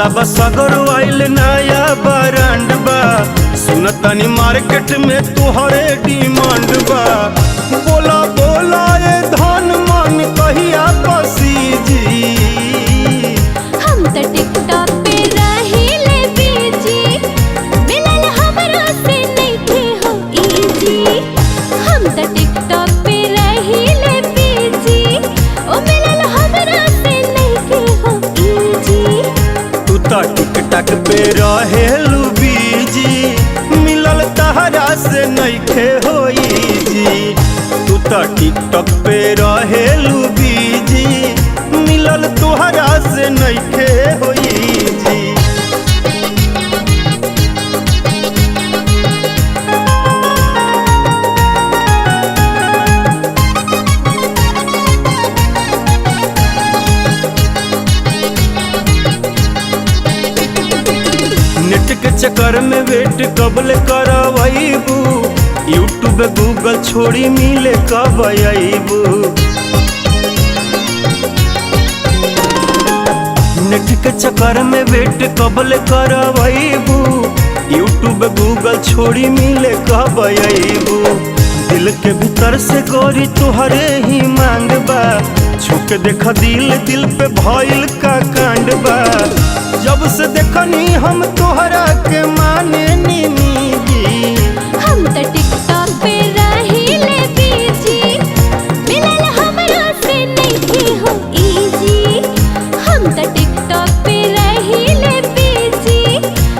हाला बस अगर आइल नया ब्रांड बा, सुनतानी मार्केट में तुहरे डिमांड बा। बोला बोला ये धन मन कहिया पसीजी, हम तो टिकटॉक पे रहिले बिजी, मिलल हमरा से नइखे हो इजी। हम तो टिकटॉक पे रहिले बिजी, ओ मिलल हमरा से नइखे हो इजी। तू तो टिकटॉक पे रहेलू बीजी, मिलल तहरा से नइखे होई जी। तू तो टिकटॉक पे रहेलू बीजी, मिलल तोहरा से नइखे होई जी। नेट के चक्कर में वेट कबल करवाइबू, यूट्यूब गूगल छोड़ी मिले कब आइबू। नेट के चक्कर में वेट कबल करवाइबू, यूट्यूब गूगल छोड़ी मिले कब आइबू। दिल के भीतर से गोरी तुहरे ही मांग बा, छुक देख दिल दिल पे भइल का कांड बा। जब से देखनी हम तोहरा के माने नीनी जी, हम तो टिकटॉक पे रहिले बिजी, मिलल हमरा से नइखे हो इजी। हम तो टिकटॉक पे रहिले बिजी,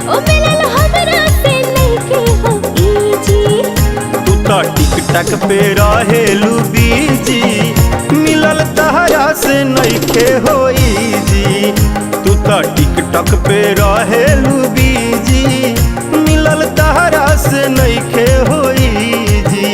ओ मिलल हमरा से नइखे हो इजी। तू तो टिकटॉक पे रहेलू बीजी, मिलल तहरा से नइखे होई जी। तू तो टिकटॉक पे रहेलू बीजी, मिलल तहरा से नइखे होई जी।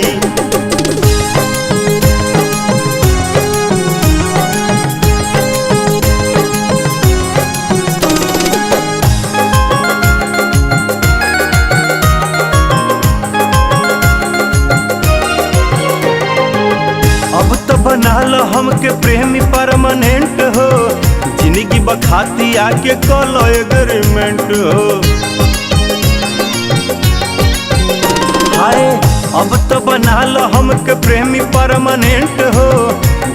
अब तो बनाल हमके प्रेमी परमानेंट हो, जिंदगी बखाती आके कल एग्रीमेंट हो। हाय अब तो बनाल हमके प्रेमी परमानेंट हो,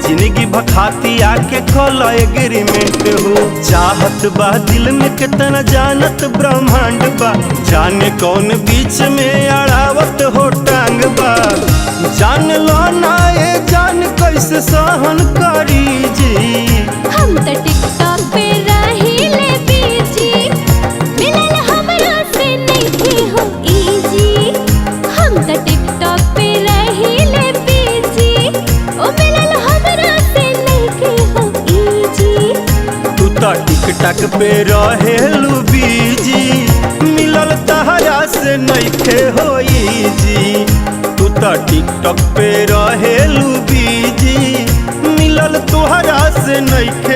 जिंदगी बखाती आके कल एग्रीमेंट हो। चाहत बा दिल में कितना जानत ब्रह्मांड बा, जाने कौन बीच में अड़ावत हो टांग बा। जान लो ना ये जान कैसे सहन करी जी, हम तो टिकटॉक पे रहिले बिजी, मिलल हमरा से नइखे हो इजी। हम तो टिकटॉक पे रहिले बिजी, ओ मिलल हमरा से नइखे हो इजी। तू तो टिकटॉक पे रहेलू बीजी, मिलल तहरा से नइखे होई जी। तू तो टिकटॉक पे रहेलू बीजी, मिलल तोहरा से नइखे